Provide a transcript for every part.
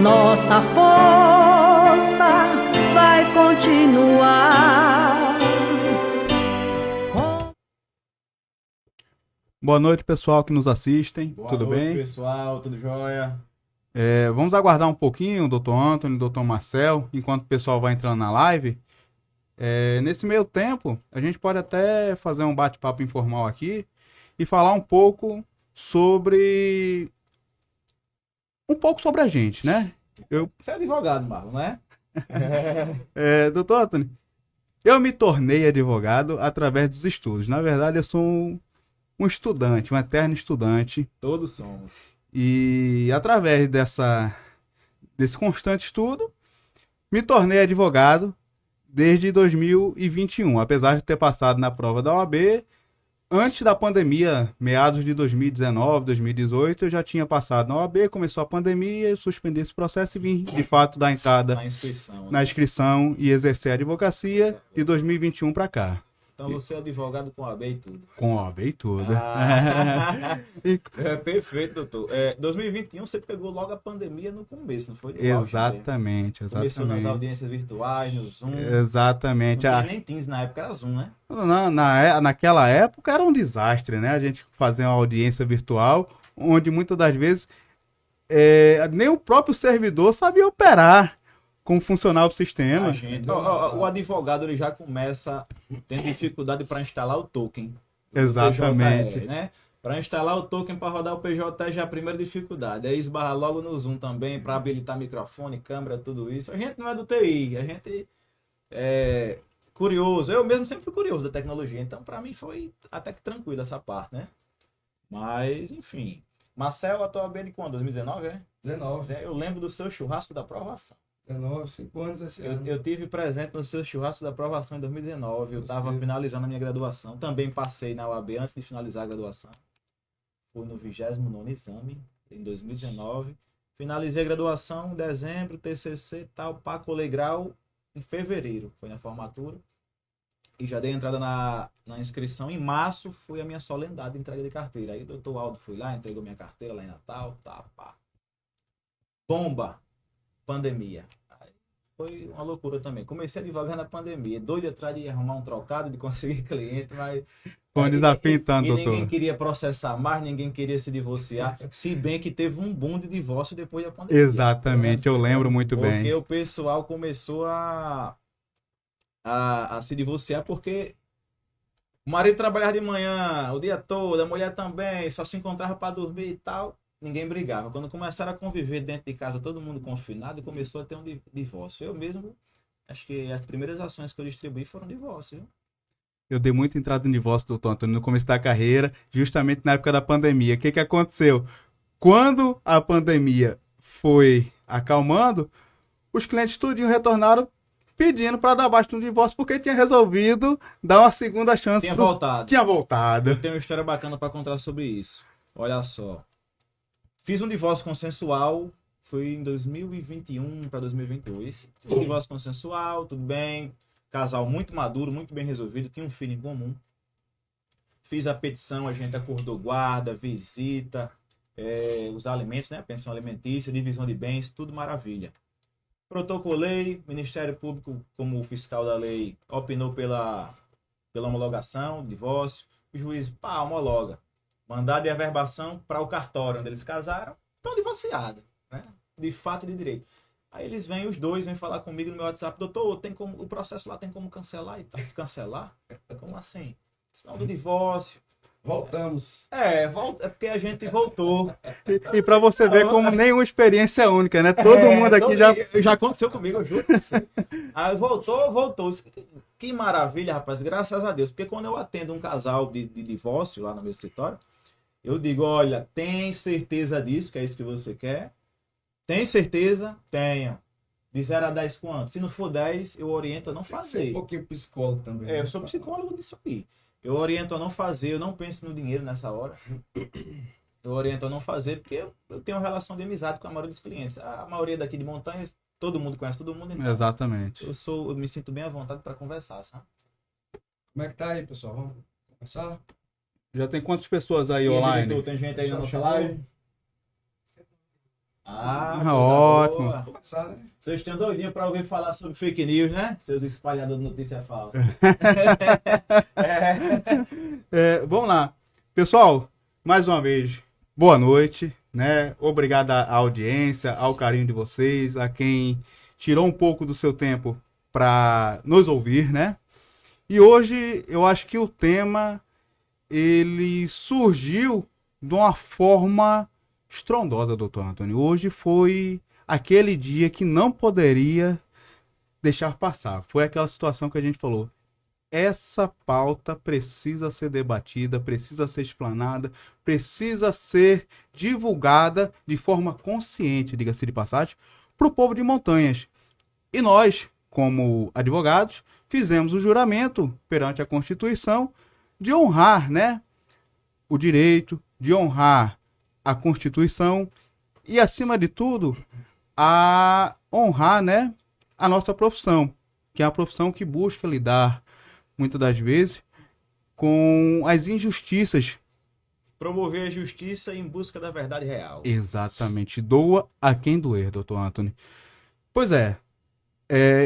nossa força vai continuar. Boa noite, pessoal que nos assistem. Tudo Boa noite, bem? pessoal, tudo jóia? Vamos aguardar um pouquinho, doutor Antônio, doutor Marcel, enquanto o pessoal vai entrando na live. Nesse meio tempo, a gente pode até fazer um bate-papo informal aqui e falar um pouco sobre a gente, né? Você é advogado, Marlon, né? Doutor Antônio, eu me tornei advogado através dos estudos. Na verdade, eu sou um estudante, um eterno estudante. Todos somos. E através desse constante estudo, me tornei advogado desde 2021. Apesar de ter passado na prova da OAB, antes da pandemia, meados de 2019, 2018, eu já tinha passado na OAB, começou a pandemia, eu suspendi esse processo e vim, de fato, dar entrada Na inscrição e exercer a advocacia de 2021 para cá. Então você é advogado com OAB e tudo. Com OAB e tudo. Perfeito, doutor. 2021 você pegou logo a pandemia no começo, não foi? Exatamente. Começou nas audiências virtuais, no Zoom. Exatamente. Não tinha nem Teams na época, era Zoom, né? Naquela época era um desastre, né? A gente fazia uma audiência virtual, onde muitas das vezes nem o próprio servidor sabia operar como funcionava o sistema. O advogado ele já começa tendo dificuldade para instalar o token. Exatamente. PJE, né? Para instalar o token para rodar o PJE já é a primeira dificuldade. Aí esbarra logo no Zoom também para habilitar microfone, câmera, tudo isso. A gente não é do TI, a gente é curioso. Eu mesmo sempre fui curioso da tecnologia, então para mim foi até que tranquilo essa parte, né? Mas, enfim. Marcel, a tua OAB de quando? 2019, é? 19. Eu lembro do seu churrasco da aprovação. 19, 5 anos esse ano. Eu tive presente no seu churrasco da aprovação em 2019. Eu estava finalizando a minha graduação. Também passei na UAB antes de finalizar a graduação. Fui no 29º exame em 2019. Finalizei a graduação em dezembro, TCC e tal. Colei grau em fevereiro. Foi na formatura. E já dei entrada na inscrição. Em março foi a minha solenidade de entrega de carteira. Aí o doutor Aldo foi lá, entregou minha carteira lá em Natal. Bomba! Pandemia. Aí foi uma loucura também. Comecei a advogar na pandemia. Doido atrás de arrumar um trocado, de conseguir cliente, mas... Foi um desafio então, e doutor. ninguém queria processar mais, ninguém queria se divorciar. Se bem que teve um boom de divórcio depois da pandemia. Exatamente, eu lembro muito bem. Porque o pessoal começou a se divorciar porque o marido trabalhava de manhã, o dia todo, a mulher também, só se encontrava para dormir e tal. Ninguém brigava. Quando começaram a conviver dentro de casa, todo mundo confinado, começou a ter um divórcio. Eu mesmo, acho que as primeiras ações que eu distribuí foram divórcio. Viu? Eu dei muita entrada em divórcio, doutor Antônio, no começo da carreira, justamente na época da pandemia. O que aconteceu? Quando a pandemia foi acalmando, os clientes tudinho retornaram pedindo para dar baixa no divórcio, porque tinha resolvido dar uma segunda chance. Tinha voltado. Eu tenho uma história bacana para contar sobre isso. Olha só. Fiz um divórcio consensual, foi em 2021 para 2022. Fiz um divórcio consensual, tudo bem. Casal muito maduro, muito bem resolvido, tinha um filho em comum. Fiz a petição, a gente acordou guarda, visita, os alimentos, né? Pensão alimentícia, divisão de bens, tudo maravilha. Protocolei, Ministério Público, como fiscal da lei, opinou pela homologação, divórcio. O juiz, homologa. Mandado de averbação para o cartório onde eles casaram, estão divorciados, né? De fato e de direito. Aí eles vêm, os dois, vêm falar comigo no meu WhatsApp, doutor, o processo lá tem como cancelar e tal. Se cancelar? Como assim? Sinal do divórcio. Voltamos. É porque a gente voltou. E para você ver como nenhuma experiência é única, né? Todo mundo aqui já aconteceu comigo, eu juro pra você. Aí voltou. Que maravilha, rapaz, graças a Deus. Porque quando eu atendo um casal de divórcio lá no meu escritório, eu digo, olha, tem certeza disso, que é isso que você quer? Tem certeza? Tenha. De 0 a 10 quanto? Se não for 10, eu oriento a não fazer. Um pouquinho psicólogo também. Eu sou psicólogo disso aí. Eu oriento a não fazer, eu não penso no dinheiro nessa hora. Eu oriento a não fazer porque eu tenho uma relação de amizade com a maioria dos clientes. A maioria daqui de Montanhas, todo mundo conhece todo mundo. Então exatamente. Eu me sinto bem à vontade para conversar, sabe? Como é que tá aí, pessoal? Vamos começar? Já tem quantas pessoas aí online? Diretor, tem gente aí na nossa live? Ah, coisa ótimo. boa. Começar, né? Vocês estão doidinhos para ouvir falar sobre fake news, né? Seus espalhadores de notícia falsa. Vamos lá. Pessoal, mais uma vez, boa noite, né? Obrigado à audiência, ao carinho de vocês, a quem tirou um pouco do seu tempo para nos ouvir, né? E hoje eu acho que o tema ele surgiu de uma forma estrondosa, doutor Antônio. Hoje foi aquele dia que não poderia deixar passar. Foi aquela situação que a gente falou. Essa pauta precisa ser debatida, precisa ser explanada, precisa ser divulgada de forma consciente, diga-se de passagem, para o povo de Montanhas. E nós, como advogados, fizemos o juramento perante a Constituição de honrar, né, o direito, de honrar a Constituição e, acima de tudo, a honrar, né, a nossa profissão, que é a profissão que busca lidar, muitas das vezes, com as injustiças. Promover a justiça em busca da verdade real. Exatamente. Doa a quem doer, doutor Antônio. Pois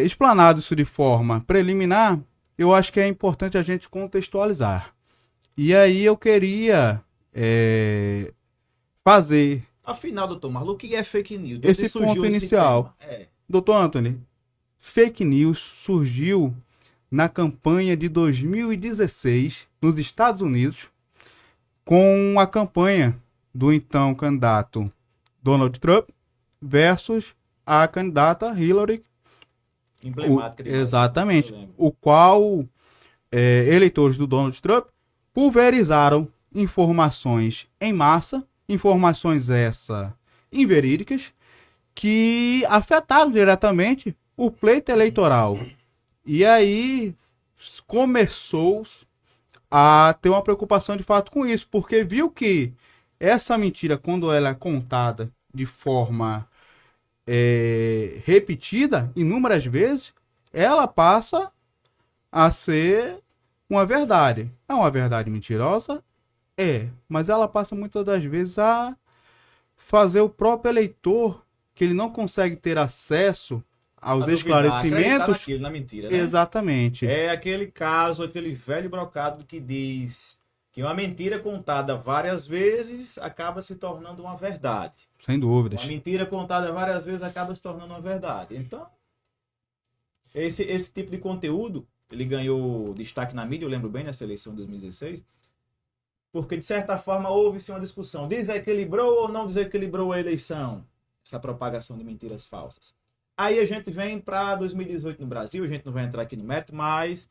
explanado isso de forma preliminar, eu acho que é importante a gente contextualizar. E aí eu queria fazer Afinal, doutor Marlon, o que é fake news? esse ponto inicial. Doutor Antônio, fake news surgiu na campanha de 2016 nos Estados Unidos, com a campanha do então candidato Donald Trump versus a candidata Hillary. Emblemática demais. Exatamente. Eu lembro. O qual eleitores do Donald Trump pulverizaram informações em massa, informações essas inverídicas, que afetaram diretamente o pleito eleitoral. E aí começou a ter uma preocupação de fato com isso, porque viu que essa mentira, quando ela é contada de forma repetida inúmeras vezes, ela passa a ser uma verdade. É uma verdade mentirosa? Mas ela passa muitas das vezes a fazer o próprio eleitor, que ele não consegue ter acesso aos esclarecimentos. Naquilo, na mentira, né? Exatamente. É aquele caso, aquele velho brocado que diz que uma mentira contada várias vezes acaba se tornando uma verdade. Sem dúvidas. Uma mentira contada várias vezes acaba se tornando uma verdade. Então, esse tipo de conteúdo, ele ganhou destaque na mídia, eu lembro bem, nessa eleição de 2016, porque, de certa forma, houve-se uma discussão. Desequilibrou ou não desequilibrou a eleição? Essa propagação de mentiras falsas. Aí a gente vem para 2018 no Brasil, a gente não vai entrar aqui no mérito, mas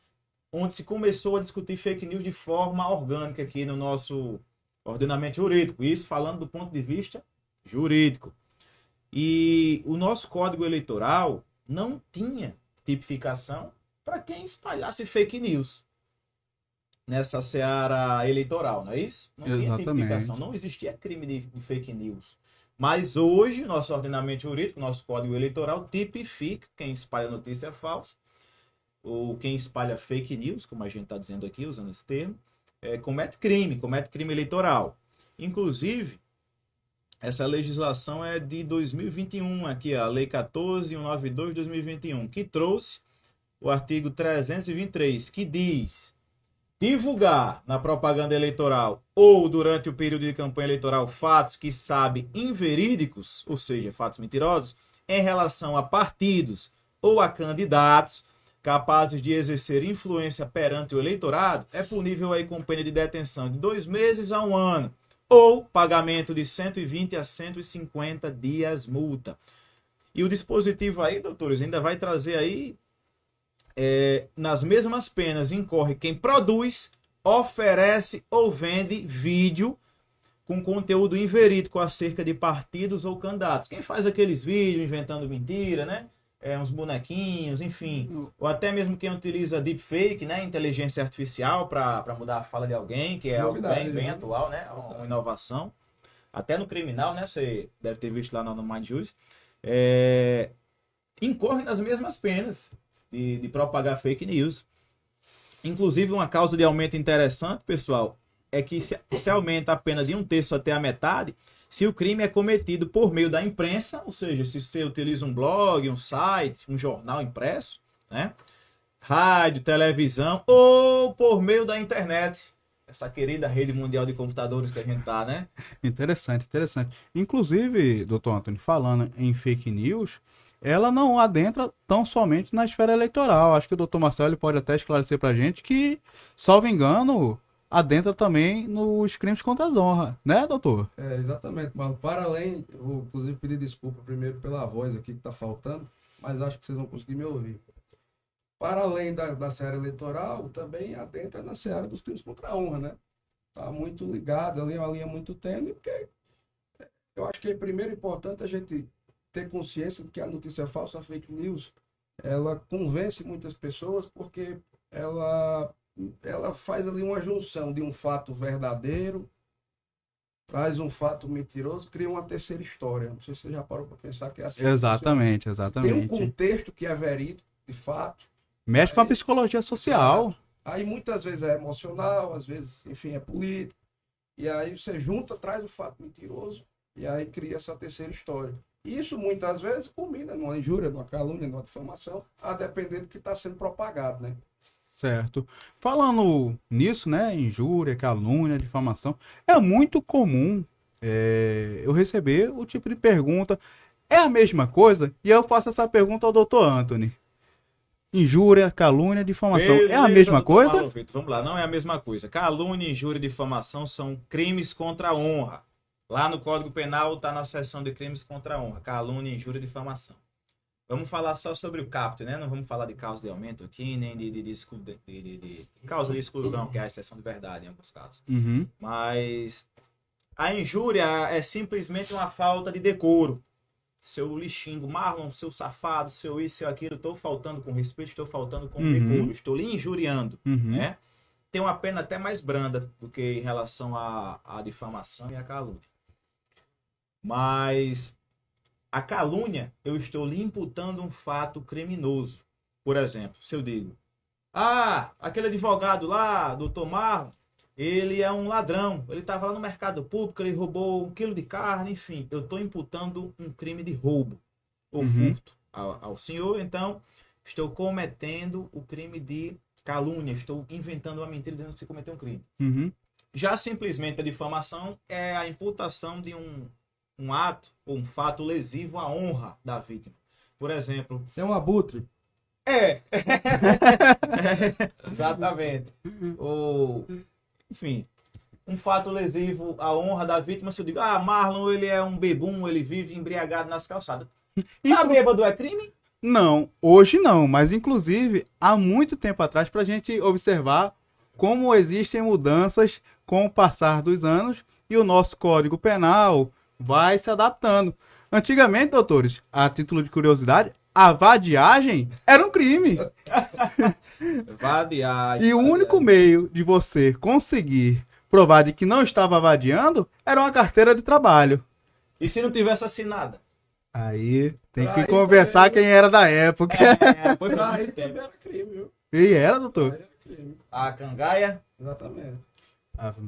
onde se começou a discutir fake news de forma orgânica aqui no nosso ordenamento jurídico. Isso falando do ponto de vista jurídico. E o nosso Código Eleitoral não tinha tipificação para quem espalhasse fake news nessa seara eleitoral, não é isso? Não tinha tipificação, não existia crime de fake news. Mas hoje, nosso ordenamento jurídico, nosso Código Eleitoral tipifica quem espalha notícia falsa, ou quem espalha fake news, como a gente está dizendo aqui, usando esse termo, comete crime eleitoral. Inclusive, essa legislação é de 2021, aqui a Lei 14.192 de 2021, que trouxe o artigo 323, que diz: divulgar na propaganda eleitoral ou durante o período de campanha eleitoral fatos que sabe inverídicos, ou seja, fatos mentirosos, em relação a partidos ou a candidatos capazes de exercer influência perante o eleitorado, é punível aí com pena de detenção de 2 meses a 1 ano, ou pagamento de 120 a 150 dias multa. E o dispositivo aí, doutores, ainda vai trazer aí nas mesmas penas incorre quem produz, oferece ou vende vídeo com conteúdo inverídico acerca de partidos ou candidatos. Quem faz aqueles vídeos inventando mentira, né? Uns bonequinhos, enfim. Ou até mesmo quem utiliza deepfake, né? Inteligência artificial para mudar a fala de alguém, que é algo bem atual, né? Uma inovação. Até no criminal, né? Você deve ter visto lá no Mind Juice. Incorre nas mesmas penas de propagar fake news. Inclusive, uma causa de aumento interessante, pessoal, é que se aumenta a pena de 1/3 até a metade, Se o crime é cometido por meio da imprensa, ou seja, se você utiliza um blog, um site, um jornal impresso, né? Rádio, televisão ou por meio da internet, essa querida rede mundial de computadores que a gente tá, né? Interessante, interessante. Inclusive, doutor Antônio, falando em fake news, ela não adentra tão somente na esfera eleitoral. Acho que o doutor Marcelo pode até esclarecer pra gente que, salvo engano, adentra também nos crimes contra a honra, né, doutor? Exatamente, Marlon. Para além, eu vou inclusive pedir desculpa primeiro pela voz aqui que está faltando, mas acho que vocês vão conseguir me ouvir. Para além da seara eleitoral, também adentra na seara dos crimes contra a honra, né? Está muito ligado ali, é uma linha muito tênue, porque eu acho que é primeiro importante a gente ter consciência de que a notícia falsa, a fake news, ela convence muitas pessoas porque ela faz ali uma junção de um fato verdadeiro, traz um fato mentiroso, cria uma terceira história. Não sei se você já parou para pensar que é assim. Exatamente, Tem um exatamente. contexto que é verídico, de fato. Mexe com a psicologia social. Aí muitas vezes é emocional, às vezes, enfim, é político. E aí você junta, traz o fato mentiroso e aí cria essa terceira história. E isso muitas vezes culmina numa injúria, numa calúnia, numa difamação, a depender do que está sendo propagado, né? Certo. Falando nisso, né, injúria, calúnia, difamação, é muito comum eu receber o tipo de pergunta, é a mesma coisa? E eu faço essa pergunta ao doutor Antônio. Injúria, calúnia, difamação, é a mesma coisa? Paulo Vitor, vamos lá, não é a mesma coisa. Calúnia, injúria e difamação são crimes contra a honra. Lá no Código Penal está na seção de crimes contra a honra, calúnia, injúria e difamação. Vamos falar só sobre o caput, né? Não vamos falar de causa de aumento aqui, nem de causa de exclusão, que é a exceção de verdade em alguns casos. Uhum. Mas a injúria é simplesmente uma falta de decoro. Seu lixingo, Marlon, seu safado, seu isso, seu aquilo, estou faltando com respeito, estou faltando com decoro, estou lhe injuriando, né? Tem uma pena até mais branda do que em relação à difamação e à calúnia. Mas a calúnia, eu estou lhe imputando um fato criminoso. Por exemplo, se eu digo, aquele advogado lá, doutor Marlon, ele é um ladrão, ele estava lá no mercado público, ele roubou 1 quilo de carne, enfim, eu estou imputando um crime de roubo ou furto ao senhor, então estou cometendo o crime de calúnia, estou inventando uma mentira dizendo que você cometeu um crime. Já simplesmente a difamação é a imputação de um ato ou um fato lesivo à honra da vítima. Por exemplo... Você é um abutre? Exatamente. Enfim, um fato lesivo à honra da vítima, se eu digo, Marlon, ele é um bebum, ele vive embriagado nas calçadas. Bêbado é crime? Não, hoje não, mas inclusive há muito tempo atrás, para a gente observar como existem mudanças com o passar dos anos e o nosso Código Penal vai se adaptando. Antigamente, doutores, a título de curiosidade, a vadiagem era um crime. Vadiagem. E o único meio de você conseguir provar de que não estava vadiando era uma carteira de trabalho. E se não tivesse assinada? Aí tem que conversar quem era da época. Foi por Aí muito tempo. também era crime, viu? E era, doutor? Aí era crime. A cangaia Exatamente.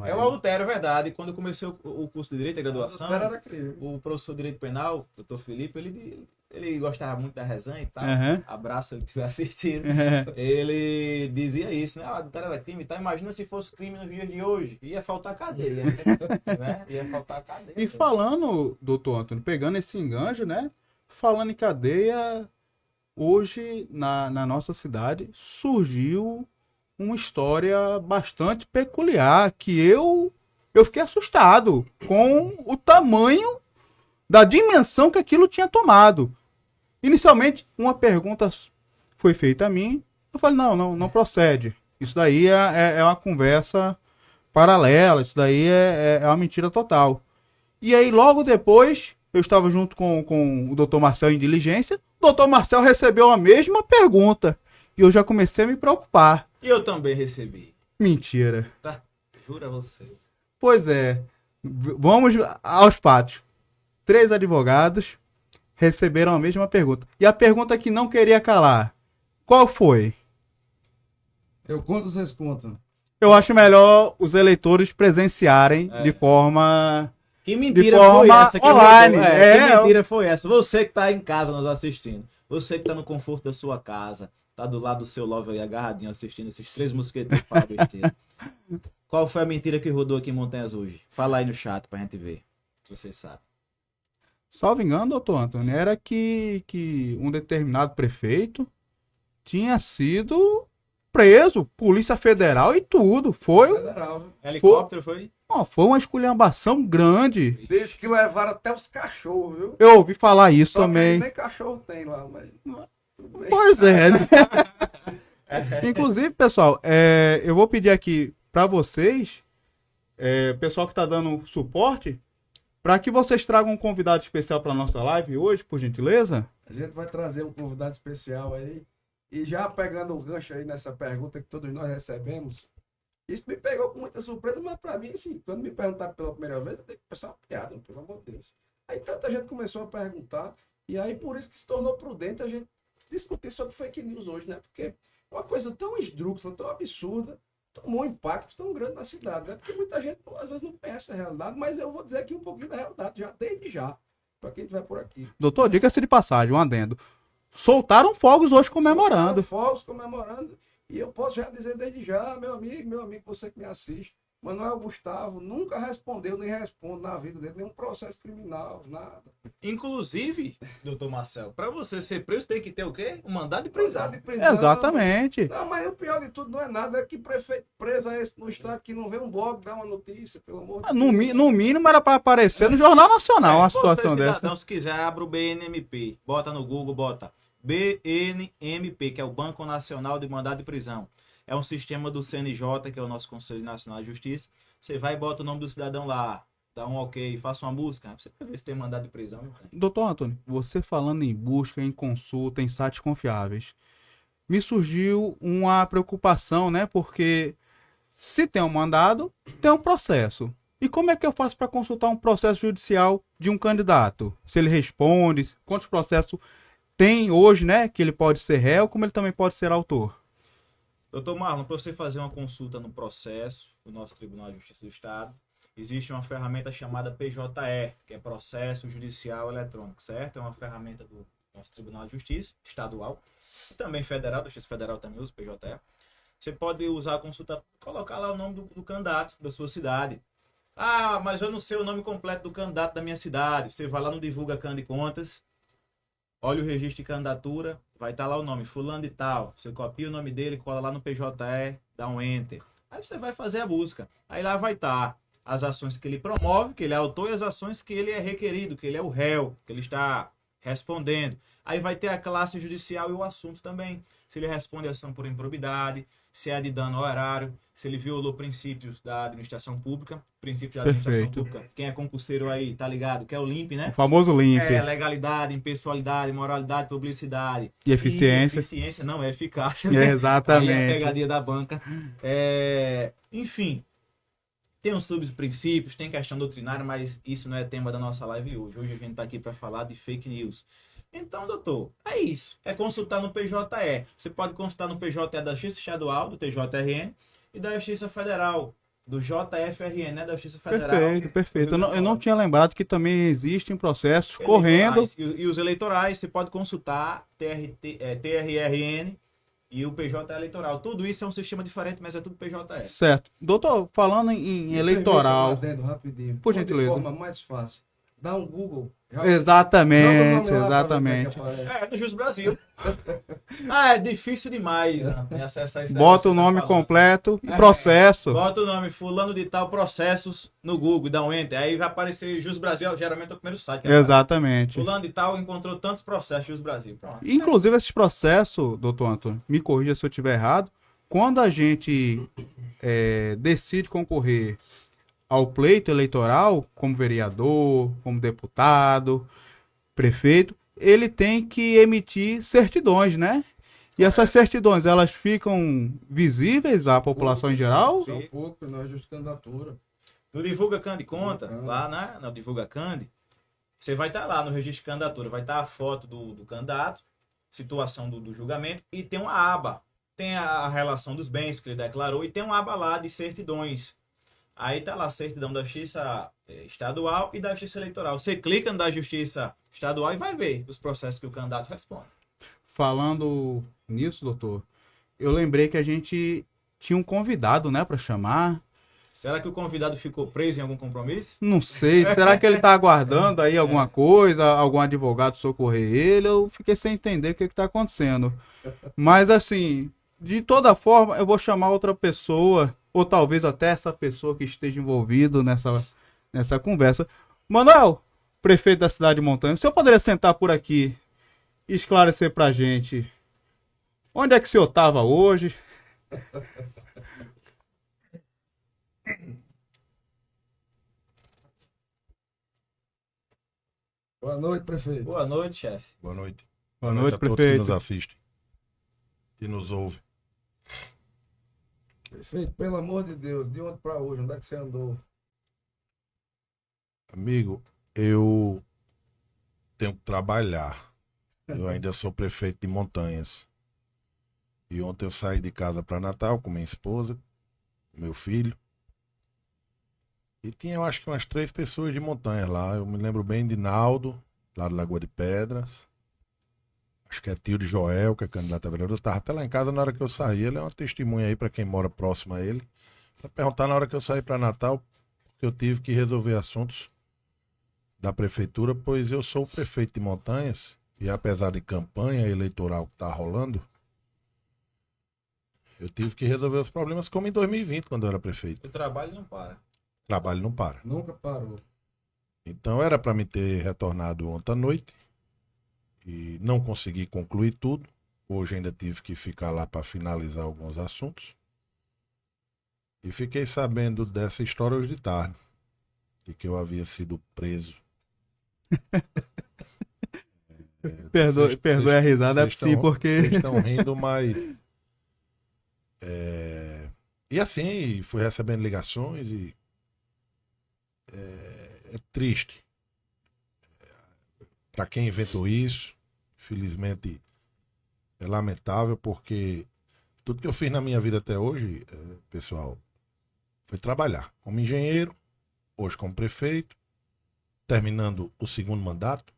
é o adultério, é verdade. Quando eu comecei o curso de Direito, a graduação, Era crime. o professor de Direito Penal, doutor Felipe, ele gostava muito da resenha e tal. Abraço se ele estiver assistindo. Ele dizia isso, né? Adultério era crime, tá? Imagina se fosse crime nos dias de hoje. Ia faltar cadeia, né? Ia faltar cadeia. E falando, doutor Antônio, pegando esse enganjo, né? Falando em cadeia, hoje na nossa cidade surgiu uma história bastante peculiar, que eu fiquei assustado com o tamanho da dimensão que aquilo tinha tomado. Inicialmente, uma pergunta foi feita a mim, eu falei, não procede. Isso daí é uma conversa paralela, isso daí é uma mentira total. E aí, logo depois, eu estava junto com o doutor Marcel em diligência, o doutor Marcel recebeu a mesma pergunta, e eu já comecei a me preocupar. E eu também recebi. Mentira. Tá? Jura você. Pois é. Vamos aos fatos. 3 advogados receberam a mesma pergunta. E a pergunta que não queria calar. Qual foi? Eu conto, vocês contam. Eu acho melhor os eleitores presenciarem de forma Que mentira de forma foi essa que online. rodou? É, Que mentira foi essa? Você que tá em casa nos assistindo, você que tá no conforto da sua casa, tá do lado do seu lover aí agarradinho assistindo esses três mosqueteiros falar besteira. Qual foi a mentira que rodou aqui em Montanhas hoje? Fala aí no chat pra gente ver, se você sabe. Salvo engano, doutor Antônio, era que um determinado prefeito tinha sido preso, Polícia Federal e tudo. Foi, Federal, viu? Helicóptero foi? ó, foi uma esculhambação grande. Diz que levaram até os cachorros, viu? Eu ouvi falar isso Só que também. nem cachorro tem lá, mas... tudo bem. Pois é, né? Inclusive, pessoal, eu vou pedir aqui para vocês, pessoal que está dando suporte, para que vocês tragam um convidado especial para nossa live hoje, por gentileza. A gente vai trazer um convidado especial aí. E já pegando o gancho aí nessa pergunta que todos nós recebemos, isso me pegou com muita surpresa, mas para mim, assim, quando me perguntaram pela primeira vez, eu tenho que pensar uma piada, pelo amor de Deus. Aí tanta gente começou a perguntar, e aí por isso que se tornou prudente a gente discutir sobre fake news hoje, né? Porque uma coisa tão esdrúxula, tão absurda, tomou um impacto tão grande na cidade, né? Porque muita gente às vezes não pensa a realidade, mas eu vou dizer aqui um pouquinho da realidade, já desde já, para quem estiver por aqui. Doutor, diga-se de passagem, um adendo. Soltaram fogos hoje comemorando. Fogos comemorando. E eu posso já dizer desde já, meu amigo, você que me assiste, Manuel Gustavo nunca respondeu, nem responde na vida dele, nenhum processo criminal, nada. Inclusive, doutor Marcelo, pra você ser preso tem que ter o quê? Um mandado de prisão. Prisão de prisão. Exatamente. Não, mas o pior de tudo não é nada, é que prefeito preso é esse no estado que não vê um blog dar uma notícia, pelo amor de Deus. No mínimo era para aparecer no Jornal Nacional uma Você, situação cidadão, dessa. se quiser, abre o BNMP. Bota no Google, bota BNMP, que é o Banco Nacional de Mandado de Prisão. É um sistema do CNJ, que é o nosso Conselho Nacional de Justiça. Você vai e bota o nome do cidadão lá, dá um ok, faça uma busca. Você vai ver se tem mandado de prisão. Não tem. Doutor Antônio, você falando em busca, em consulta, em sites confiáveis, me surgiu uma preocupação, né? Porque se tem um mandado, tem um processo. E como é que eu faço para consultar um processo judicial de um candidato? Se ele responde, quantos processos tem hoje, né? Que ele pode ser réu, como ele também pode ser autor. Doutor Marlon, para você fazer uma consulta no processo do nosso Tribunal de Justiça do Estado, existe uma ferramenta chamada PJE, que é Processo Judicial Eletrônico, certo? É uma ferramenta do nosso Tribunal de Justiça estadual, e também federal, da Justiça Federal também usa o PJE. Você pode usar a consulta, colocar lá o nome do candidato da sua cidade. Ah, mas eu não sei o nome completo do candidato da minha cidade. Você vai lá no Divulga Cand e Contas, olha o registro de candidatura, vai estar lá o nome, fulano de tal. Você copia o nome dele, cola lá no PJE, dá um enter. Aí você vai fazer a busca. Aí lá vai estar as ações que ele promove, que ele é autor, e as ações que ele é requerido, que ele é o réu, que ele está respondendo. Aí vai ter a classe judicial e o assunto também. Se ele responde a ação por improbidade, se é de dano ao erário, se ele violou princípios da administração pública, princípios da administração Perfeito. pública. Quem é concurseiro aí, tá ligado? Que é o LIMP, né? O famoso limp. Legalidade, impessoalidade, moralidade, publicidade. E eficiência. Eficiência, não, é eficácia. É, Né? Aí é a exatamente. pegadinha da banca. Enfim, tem uns subprincípios, tem questão doutrinária, mas isso não é tema da nossa live hoje. Hoje a gente está aqui para falar de fake news. Então, doutor, é isso. É consultar no PJE. Você pode consultar no PJE da Justiça Estadual, do TJRN, e da Justiça Federal, do JFRN, né? Da Justiça Federal. Perfeito. Eu não tinha lembrado que também existem processos correndo. Eleitorais. E os eleitorais, você pode consultar TRRN e o PJ eleitoral. Tudo isso é um sistema diferente, mas é tudo PJE. Certo. Doutor, falando em eleitoral. Rapidinho. Por gentileza. De forma mais fácil. Dá um Google. Exatamente, Joga o nome lá pra ver exatamente. como é que aparece. No Jus Brasil. É difícil demais acessar esse Bota o negócio que nome tá falando. completo e processo. Bota o nome fulano de tal processos no Google e dá um enter. Aí vai aparecer Jus Brasil, geralmente é o primeiro site. Exatamente. Fulano de tal encontrou tantos processos Jus Brasil. Pronto. Inclusive, esses processos, doutor Antônio, me corrija se eu estiver errado, quando a gente decide concorrer ao pleito eleitoral, como vereador, como deputado, prefeito, ele tem que emitir certidões, né? E essas certidões, elas ficam visíveis à população em geral? São poucos, não é justa candidatura. No Divulga Cand Conta, lá, né? No Divulga Cand, você vai estar lá no registro de candidatura, vai estar a foto do candidato, situação do julgamento, e tem uma aba. Tem a relação dos bens que ele declarou, e tem uma aba lá de certidões. Aí tá lá a certidão da Justiça Estadual e da Justiça Eleitoral. Você clica no da Justiça Estadual e vai ver os processos que o candidato responde. Falando nisso, doutor, eu lembrei que a gente tinha um convidado, né, para chamar. Será que o convidado ficou preso em algum compromisso? Não sei, será que ele tá aguardando aí alguma coisa, algum advogado socorrer ele? Eu fiquei sem entender o que tá acontecendo. Mas assim, de toda forma, eu vou chamar outra pessoa, ou talvez até essa pessoa que esteja envolvido nessa conversa. Manuel, prefeito da cidade de Montanha, o senhor poderia sentar por aqui e esclarecer pra gente onde é que o senhor estava hoje? Boa noite, prefeito. Boa noite, chefe. Boa noite. Boa noite, a todos que prefeito. nos assistem e nos ouvem. Prefeito, pelo amor de Deus, de ontem pra hoje, onde é que você andou? Amigo, eu tenho que trabalhar. Eu ainda sou prefeito de Montanhas. E ontem eu saí de casa para Natal com minha esposa, meu filho. E tinha, eu acho que umas 3 pessoas de Montanhas lá. Eu me lembro bem de Naldo, lá de Lagoa de Pedras. Acho que é tio de Joel, que é candidato a vereador. Eu estava até lá em casa na hora que eu saí. Ele é uma testemunha aí para quem mora próximo a ele. Para perguntar na hora que eu saí para Natal, porque eu tive que resolver assuntos da prefeitura, pois eu sou o prefeito de Montanhas. E apesar de campanha eleitoral que está rolando, eu tive que resolver os problemas como em 2020, quando eu era prefeito. O trabalho não para. Trabalho não para. Nunca parou. Então era para me ter retornado ontem à noite e não consegui concluir tudo. Hoje ainda tive que ficar lá para finalizar alguns assuntos. E fiquei sabendo dessa história hoje de tarde, de que eu havia sido preso. Perdoe a risada, sim, porque... Vocês estão rindo, mas... E assim, fui recebendo ligações e... É triste. Para quem inventou isso, felizmente é lamentável, porque tudo que eu fiz na minha vida até hoje, pessoal, foi trabalhar como engenheiro, hoje como prefeito, terminando o 2º mandato.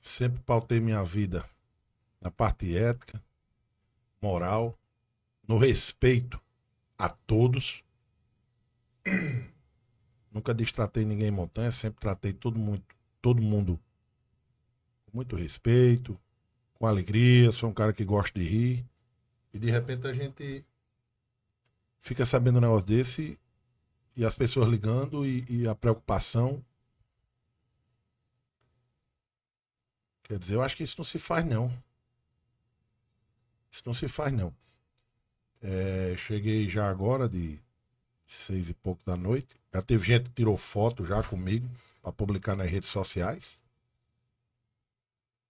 Sempre pautei minha vida na parte ética, moral, no respeito a todos. Nunca destratei ninguém em Montanha, sempre tratei todo mundo com muito respeito, com alegria. Sou um cara que gosta de rir. E de repente a gente fica sabendo um negócio desse e as pessoas ligando e a preocupação. Quer dizer, eu acho que isso não se faz, não. Isso não se faz, não. Cheguei já agora de 6 e pouco da noite. Já teve gente que tirou foto já comigo para publicar nas redes sociais.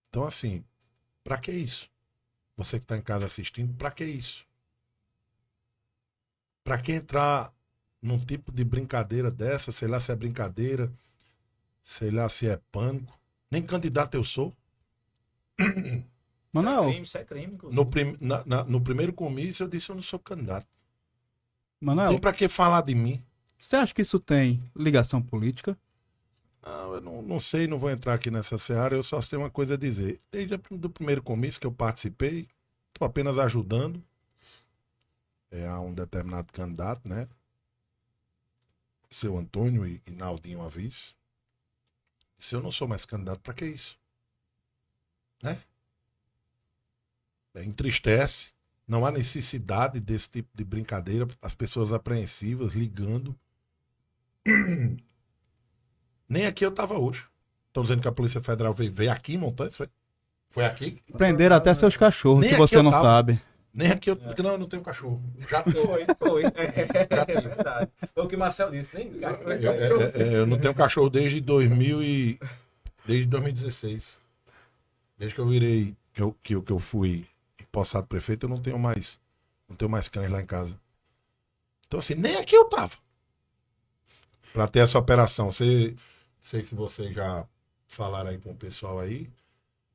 Então, assim, pra que isso? Você que tá em casa assistindo, pra que isso? Pra que entrar num tipo de brincadeira dessa? Sei lá se é brincadeira, sei lá se é pânico. Nem candidato eu sou. Manuel, Isso é crime, inclusive. No primeiro comício eu disse eu não sou candidato. Manuel, Tem pra que falar de mim? você acha que isso tem ligação política? Eu não sei, não vou entrar aqui nessa seara, eu só tenho uma coisa a dizer. Desde o primeiro comício que eu participei, estou apenas ajudando a um determinado candidato, né? Seu Antônio e Naldinho uma vez. Se eu não sou mais candidato, para que isso? Né? Entristece. Não há necessidade desse tipo de brincadeira. As pessoas apreensivas, ligando. Nem aqui eu estava hoje. Estão dizendo que a Polícia Federal veio aqui em Montanha. Foi aqui? Prenderam até seus cachorros, Nem se aqui você eu não tava. sabe. Nem aqui eu... Não, eu não tenho cachorro. Já tenho. Foi. É verdade. Foi o que o Marcel disse. Nem... Eu não tenho cachorro desde 2016. Desde que eu virei, que eu fui empossado prefeito, eu não tenho mais cães lá em casa. Então assim, nem aqui eu tava. Pra ter essa operação. Sei se vocês já falaram aí com o pessoal aí.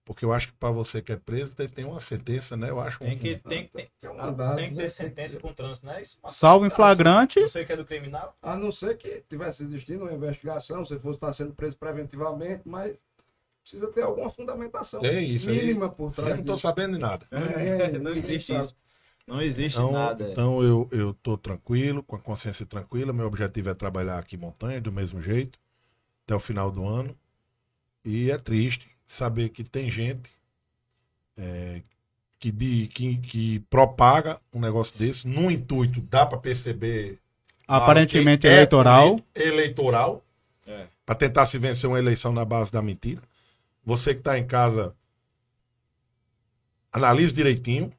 Porque eu acho que para você que é preso, tem uma sentença, né? Eu acho Tem que ter mandado, tem que né? ter sentença com trânsito, não é isso? Salvo em flagrante. Você que é do criminal? A não ser que tivesse existindo uma investigação, você fosse estar sendo preso preventivamente, mas precisa ter alguma fundamentação Tem isso aí. mínima por Eu trás não estou disso. sabendo de nada. Não ninguém existe sabe. isso. Não existe Então, nada. então eu tô tranquilo, com a consciência tranquila. Meu objetivo é trabalhar aqui em Montanha do mesmo jeito, até o final do ano. E é triste saber que tem gente que propaga um negócio desse, no intuito, dá para perceber. Aparentemente quem é eleitoral. Eleitoral, É. para tentar se vencer uma eleição na base da mentira. Você que está em casa, analise direitinho,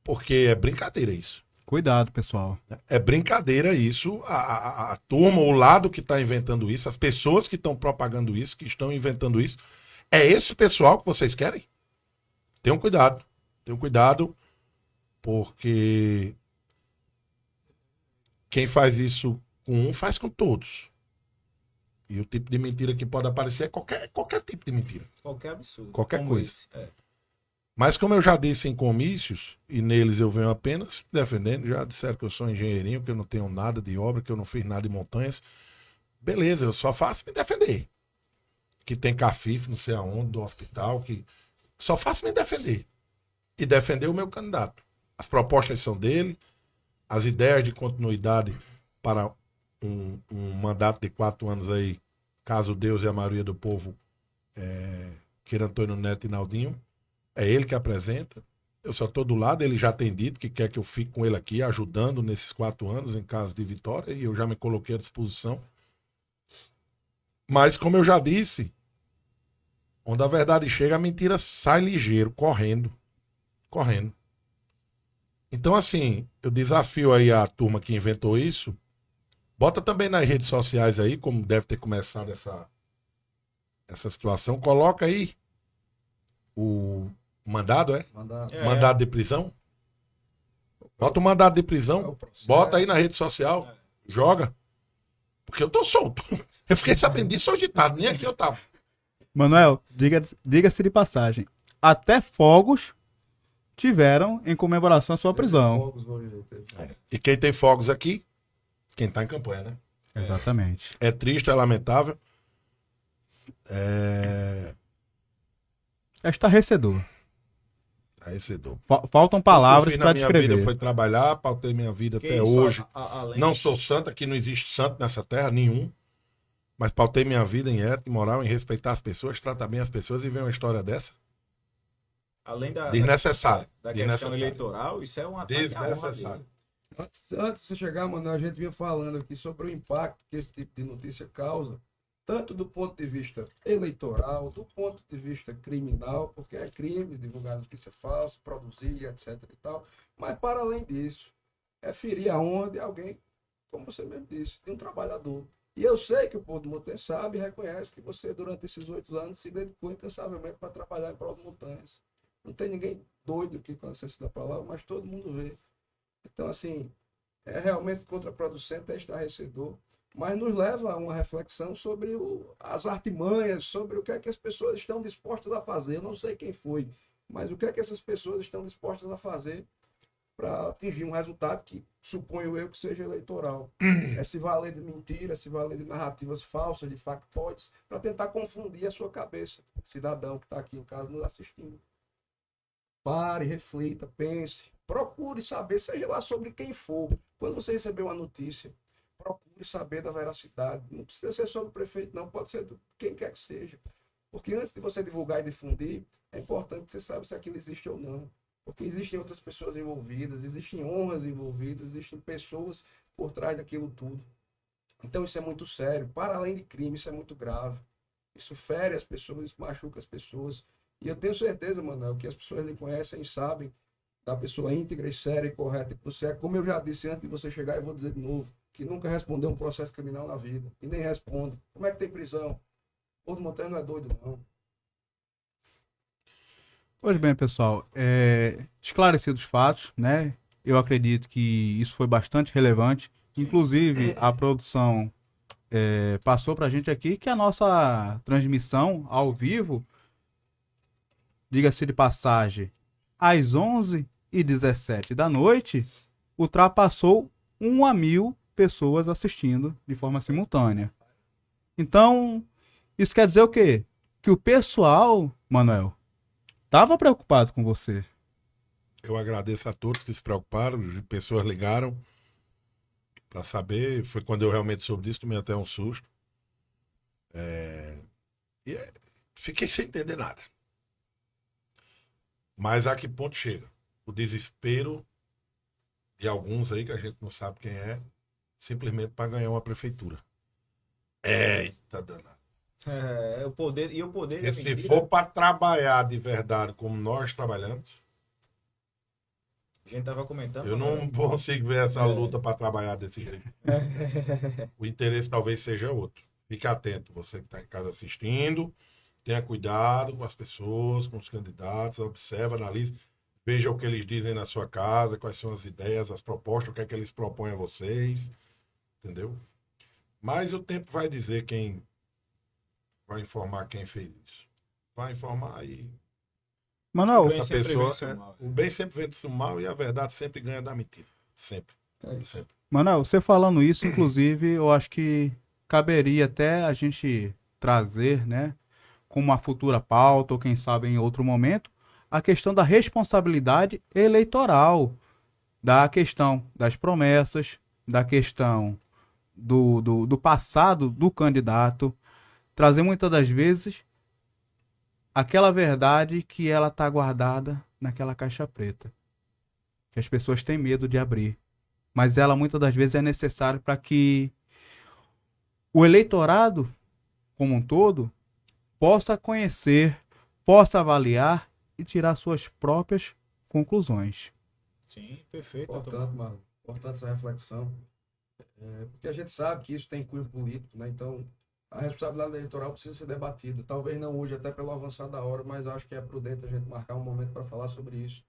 porque é brincadeira isso. Cuidado, pessoal. É brincadeira isso. A turma, o lado que está inventando isso, as pessoas que estão propagando isso, que estão inventando isso, é esse pessoal que vocês querem? Tenham cuidado. Tenham cuidado, porque quem faz isso com um faz com todos. E o tipo de mentira que pode aparecer é qualquer tipo de mentira. Qualquer absurdo. Qualquer como coisa. esse. É. Mas como eu já disse em comícios, e neles eu venho apenas defendendo, já disseram que eu sou engenheirinho, que eu não tenho nada de obra, que eu não fiz nada de montanhas. Beleza, eu só faço me defender. Que tem cafife, não sei aonde, do hospital, que só faço me defender. E defender o meu candidato. As propostas são dele, as ideias de continuidade para um mandato de 4 anos aí, caso Deus e a maioria do povo queira Antônio Neto e Naldinho, é ele que apresenta. Eu só estou do lado, ele já tem dito que quer que eu fique com ele aqui, ajudando nesses 4 anos, em caso de vitória, e eu já me coloquei à disposição. Mas, como eu já disse, onde a verdade chega, a mentira sai ligeiro, correndo. Correndo. Então, assim, eu desafio aí a turma que inventou isso, bota também nas redes sociais aí, como deve ter começado essa situação, coloca aí o mandado, Mandar mandado de prisão. Bota o mandado de prisão, o processo. bota aí na rede social, joga. Porque eu tô solto. Eu fiquei sabendo disso hoje de tarde, nem aqui eu tava. Manuel, diga-se de passagem. Até fogos tiveram em comemoração à sua prisão. Fogos hoje, teve. E quem tem fogos aqui, quem tá em campanha, né? Exatamente. É triste, é lamentável. É estarrecedor. Recedor. Faltam palavras Eu fiz para na minha vida descrever. foi trabalhar, pautei minha vida Que até isso, hoje. além Não sou santo, aqui não existe santo nessa terra, nenhum. Mas pautei minha vida em ética, em moral, em respeitar as pessoas, tratar bem as pessoas e ver uma história dessa. além da Desnecessário. da questão Desnecessário. eleitoral, isso é um ataque à honra Desnecessário. dele. Antes de você chegar, mano, a gente vinha falando aqui sobre o impacto que esse tipo de notícia causa, tanto do ponto de vista eleitoral, do ponto de vista criminal, porque é crime divulgar notícia falsa, produzir, etc e tal, mas para além disso, é ferir a honra de alguém, como você mesmo disse, de um trabalhador. E eu sei que o povo do Montanha sabe e reconhece que você, durante esses 8 anos, se dedicou incansavelmente para trabalhar em prol de Montanhas. Não tem ninguém doido que consciência da palavra, mas todo mundo vê. Então, assim, é realmente contraproducente, é estarrecedor, mas nos leva a uma reflexão sobre as artimanhas, sobre o que é que as pessoas estão dispostas a fazer. Eu não sei quem foi, mas o que é que essas pessoas estão dispostas a fazer para atingir um resultado que suponho eu que seja eleitoral. É se valer de mentira, se valer de narrativas falsas, de factoides, para tentar confundir a sua cabeça, cidadão que está aqui em casa nos assistindo. Pare, reflita, pense, procure saber, seja lá sobre quem for. Quando você receber uma notícia, procure saber da veracidade. Não precisa ser sobre o prefeito, não, pode ser de quem quer que seja. Porque antes de você divulgar e difundir, é importante que você saiba se aquilo existe ou não. Porque existem outras pessoas envolvidas, existem honras envolvidas, existem pessoas por trás daquilo tudo. Então isso é muito sério. Para além de crime, isso é muito grave. Isso fere as pessoas, isso machuca as pessoas. E eu tenho certeza, Manuel, que as pessoas lhe conhecem e sabem da pessoa íntegra e séria e correta que você é. Como eu já disse antes de você chegar, eu vou dizer de novo, que nunca respondeu um processo criminal na vida. E nem responde. Como é que tem prisão? O povo do Montanha não é doido, não. Pois bem, pessoal, esclarecidos os fatos, né? Eu acredito que isso foi bastante relevante. Inclusive, a produção passou para a gente aqui que a nossa transmissão ao vivo diga-se de passagem, às 11h17 da noite, ultrapassou 1.000 pessoas assistindo de forma simultânea. Então, isso quer dizer o quê? Que o pessoal, Manuel, estava preocupado com você. Eu agradeço a todos que se preocuparam, as pessoas ligaram para saber. Foi quando eu realmente soube disso, tomei até um susto. Fiquei sem entender nada. Mas a que ponto chega? O desespero de alguns aí, que a gente não sabe quem é, simplesmente para ganhar uma prefeitura. Eita danado. O poder e o poder Porque da se mentira. for para trabalhar de verdade como nós trabalhamos, A gente tava comentando. eu não consigo ver essa luta para trabalhar desse jeito. O interesse talvez seja outro. Fique atento, você que está em casa assistindo, tenha cuidado com as pessoas, com os candidatos, observe, analise, veja o que eles dizem na sua casa, quais são as ideias, as propostas, o que é que eles propõem a vocês, entendeu? Mas o tempo vai dizer quem vai informar quem fez isso. Vai informar e Manuel, O bem essa sempre pessoa, vence o mal. o bem sempre vence o mal e a verdade sempre ganha da mentira. Sempre. É Sempre. Manuel, você falando isso, inclusive, eu acho que caberia até a gente trazer, né, com uma futura pauta, ou quem sabe em outro momento, a questão da responsabilidade eleitoral, da questão das promessas, da questão do passado do candidato, trazer muitas das vezes aquela verdade que ela está guardada naquela caixa preta, que as pessoas têm medo de abrir. Mas ela muitas das vezes é necessária para que o eleitorado, como um todo, possa conhecer, possa avaliar e tirar suas próprias conclusões. Sim, perfeito. Importante, mano. Importante essa reflexão. Porque a gente sabe que isso tem cunho político, né? Então, a responsabilidade eleitoral precisa ser debatida. Talvez não hoje, até pelo avançar da hora, mas acho que é prudente a gente marcar um momento para falar sobre isso.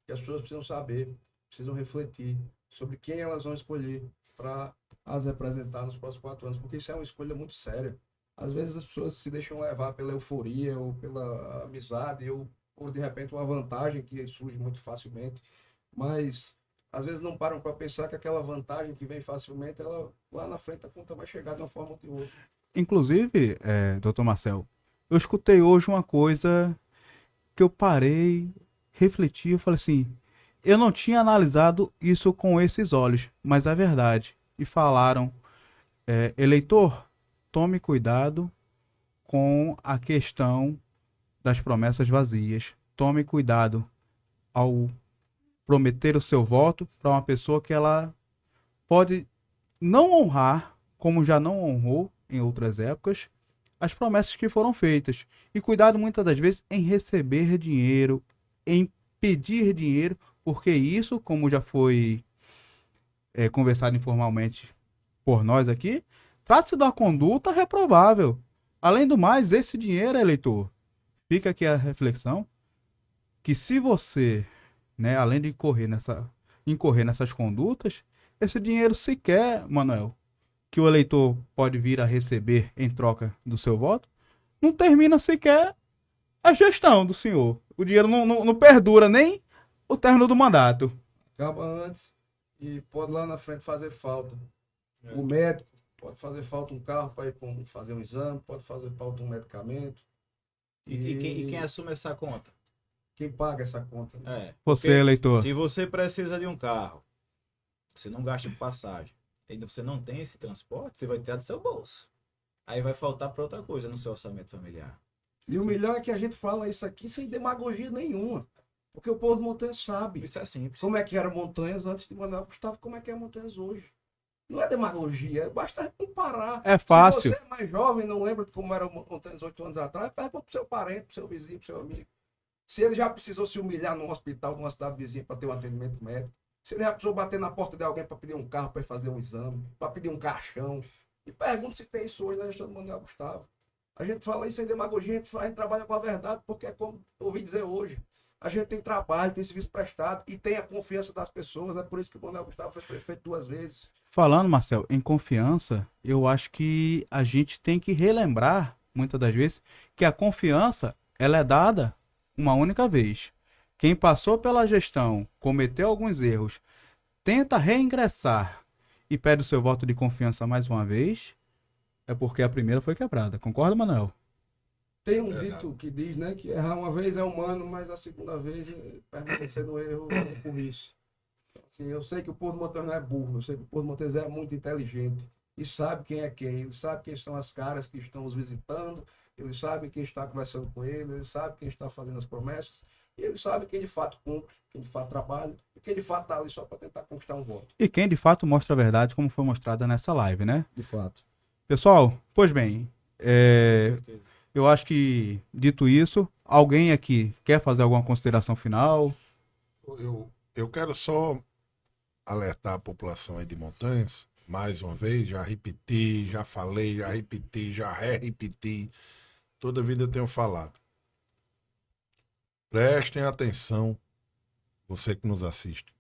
Que as pessoas precisam saber, precisam refletir sobre quem elas vão escolher para as representar nos próximos 4 anos, porque isso é uma escolha muito séria. Às vezes as pessoas se deixam levar pela euforia ou pela amizade ou de repente uma vantagem que surge muito facilmente, mas às vezes não param para pensar que aquela vantagem que vem facilmente, ela lá na frente a conta vai chegar de uma forma ou de outra. Inclusive, doutor Marcel, eu escutei hoje uma coisa que eu parei, refleti, eu falei assim, eu não tinha analisado isso com esses olhos, mas é verdade. E falaram, eleitor, tome cuidado com a questão das promessas vazias. Tome cuidado ao prometer o seu voto para uma pessoa que ela pode não honrar, como já não honrou em outras épocas, as promessas que foram feitas. E cuidado muitas das vezes em receber dinheiro, em pedir dinheiro, porque isso, como já foi conversado informalmente por nós aqui, trata-se de uma conduta reprovável. Além do mais, esse dinheiro, eleitor, fica aqui a reflexão, que se você, né, além de incorrer nessas condutas, esse dinheiro sequer, Manuel, que o eleitor pode vir a receber em troca do seu voto, não termina sequer a gestão do senhor. O dinheiro não perdura nem o término do mandato. Acaba antes e pode lá na frente fazer falta. O médico pode fazer falta um carro para ir fazer um exame, pode fazer falta um medicamento. E quem assume essa conta? Quem paga essa conta? É. Você, Porque eleitor. Se você precisa de um carro, você não gasta com passagem, ainda você não tem esse transporte, você vai tirar do seu bolso. Aí vai faltar para outra coisa no seu orçamento familiar. E o melhor é que a gente fala isso aqui sem demagogia nenhuma. Porque o povo de Montanhas sabe Isso é simples. como é que era Montanhas antes de Manuel Gustavo, como é que é Montanhas hoje. Não é demagogia, basta comparar. É fácil. Se você é mais jovem, não lembra de como era Montanhas 8 anos atrás, pergunta pro seu parente, pro seu vizinho, pro seu amigo. Se ele já precisou se humilhar num hospital de uma cidade vizinha para ter um atendimento médico, se ele já precisou bater na porta de alguém para pedir um carro para fazer um exame, para pedir um caixão, e pergunta se tem isso hoje na gestão do Manuel Gustavo. A gente fala isso sem demagogia, a gente trabalha com a verdade, porque é como eu ouvi dizer hoje. A gente tem trabalho, tem serviço prestado e tem a confiança das pessoas. É por isso que o Manuel Gustavo foi prefeito 2 vezes. Falando, Marcel, em confiança, eu acho que a gente tem que relembrar, muitas das vezes, que a confiança, ela é dada uma única vez. Quem passou pela gestão, cometeu alguns erros, tenta reingressar e pede o seu voto de confiança mais uma vez, é porque a primeira foi quebrada. Concorda, Manuel? Tem um Verdade. dito que diz, né, que errar uma vez é humano, mas a segunda vez permanecer no erro é burrice. Assim, eu sei que o povo de Montanhas não é burro, eu sei que o povo de Montanhas é muito inteligente e sabe quem é quem, ele sabe quem são as caras que estão os visitando, ele sabe quem está conversando com ele sabe quem está fazendo as promessas, e ele sabe quem de fato cumpre, quem de fato trabalha e quem de fato está ali só para tentar conquistar um voto. E quem de fato mostra a verdade, como foi mostrada nessa live, né? De fato. Pessoal, pois bem, Com certeza. eu acho que, dito isso, alguém aqui quer fazer alguma consideração final? Eu quero só alertar a população aí de Montanhas, mais uma vez, já repeti, já falei, já repeti, já repeti. Toda vida eu tenho falado. Prestem atenção, você que nos assiste,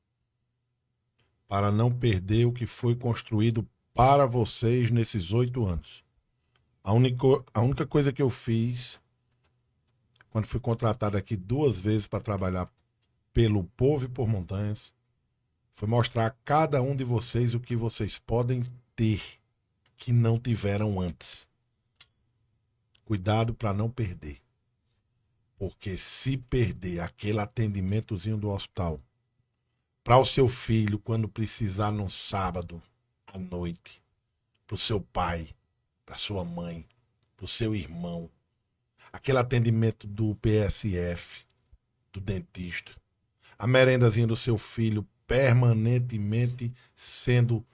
para não perder o que foi construído para vocês nesses 8 anos. A única coisa que eu fiz, quando fui contratado aqui 2 vezes para trabalhar pelo povo e por Montanhas, foi mostrar a cada um de vocês o que vocês podem ter que não tiveram antes. Cuidado para não perder. Porque se perder aquele atendimentozinho do hospital para o seu filho quando precisar num sábado à noite, para o seu pai, para sua mãe, para o seu irmão, aquele atendimento do PSF, do dentista, a merendazinha do seu filho permanentemente sendo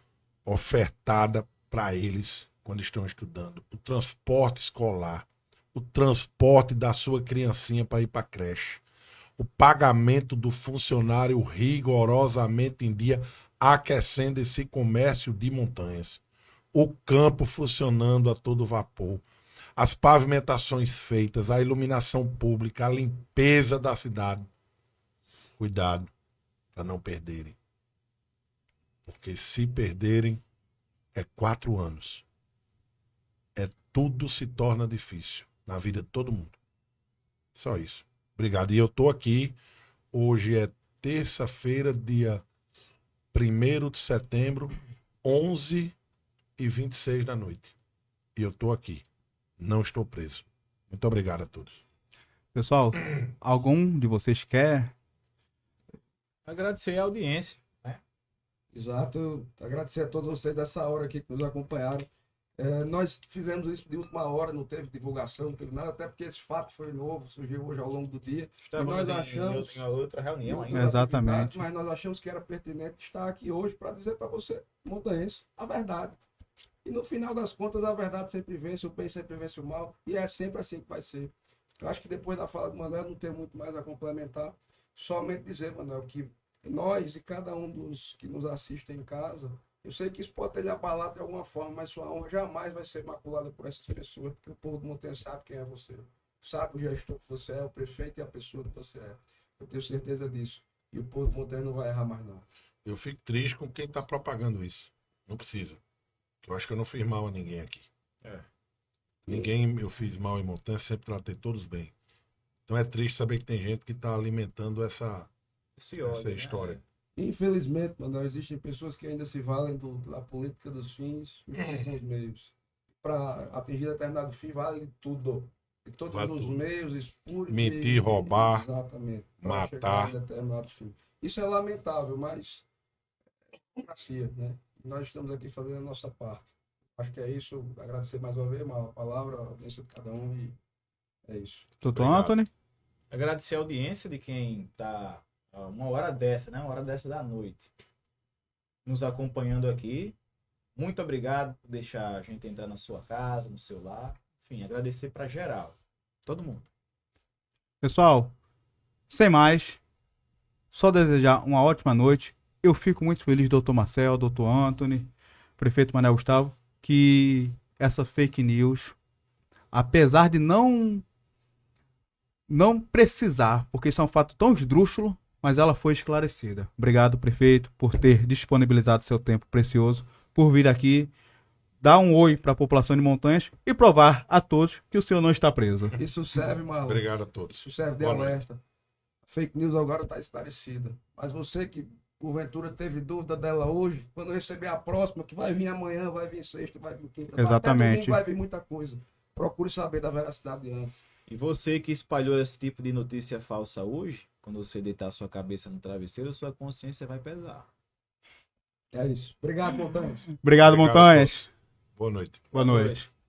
ofertada para eles quando estão estudando, o transporte escolar, o transporte da sua criancinha para ir para a creche, o pagamento do funcionário rigorosamente em dia, aquecendo esse comércio de Montanhas, o campo funcionando a todo vapor, as pavimentações feitas, a iluminação pública, a limpeza da cidade. Cuidado para não perderem. Porque se perderem, é 4 anos. Tudo se torna difícil na vida de todo mundo. Só isso. Obrigado. E eu tô aqui, hoje é terça-feira, dia 1º de setembro, 11h26 da noite. E eu tô aqui. Não estou preso. Muito obrigado a todos. Pessoal, algum de vocês quer? Agradecer a audiência. Exato. Agradecer a todos vocês dessa hora aqui que nos acompanharam. Nós fizemos isso de última hora, não teve divulgação, não teve nada, até porque esse fato foi novo, surgiu hoje ao longo do dia. Estamos nós em achamos- outra reunião outras ainda. Exatamente. atividades, mas nós achamos que era pertinente estar aqui hoje para dizer para você, montanhense, a verdade. E no final das contas, a verdade sempre vence, o bem sempre vence o mal, e é sempre assim que vai ser. Eu acho que depois da fala do Manuel não tem muito mais a complementar, somente dizer, Manuel, que nós e cada um dos que nos assistem em casa, eu sei que isso pode ter lhe abalado de alguma forma, mas sua honra jamais vai ser maculada por essas pessoas, porque o povo de Montanhas sabe quem é você, sabe o gestor que você é, o prefeito e a pessoa que você é. Eu tenho certeza disso. E o povo de Montanhas não vai errar mais não. Eu fico triste com quem está propagando isso. Não precisa. Eu acho que eu não fiz mal a ninguém aqui. Ninguém eu fiz mal em Montanhas, sempre tratei todos bem. Então é triste saber que tem gente que está alimentando essa história. Infelizmente, Manuel, existem pessoas que ainda se valem da política dos fins junto com os meios. Para atingir determinado fim, vale tudo. E todos Vale os tudo. meios expurem. Mentir, roubar, exatamente, para matar. chegar a determinado fim. Isso é lamentável, mas é democracia, né? Nós estamos aqui fazendo a nossa parte. Acho que é isso. Agradecer mais uma vez a palavra, a audiência de cada um e é isso. Doutor Obrigado. Anthony? Agradecer a audiência de quem está uma hora dessa, né? Uma hora dessa da noite, nos acompanhando aqui. Muito obrigado por deixar a gente entrar na sua casa, no seu lar. Enfim, agradecer para geral. Todo mundo. Pessoal, sem mais, só desejar uma ótima noite. Eu fico muito feliz, doutor Marcel, doutor Anthony, prefeito Manuel Gustavo, que essa fake news, apesar de não precisar, porque isso é um fato tão esdrúxulo, mas ela foi esclarecida. Obrigado, prefeito, por ter disponibilizado seu tempo precioso, por vir aqui dar um oi para a população de Montanhas e provar a todos que o senhor não está preso. Isso serve, Marlon. Obrigado a todos. Isso serve de Boa noite. alerta. Fake news agora está esclarecida. Mas você que porventura teve dúvida dela hoje, quando receber a próxima, que vai vir amanhã, vai vir sexta, vai vir quinta, Exatamente. até domingo vai vir muita coisa. Procure saber da veracidade antes. E você que espalhou esse tipo de notícia falsa hoje, quando você deitar sua cabeça no travesseiro, sua consciência vai pesar. É isso. Obrigado, Montanhas. Obrigado, Obrigado a Montanhas. todos. Boa noite. Boa noite.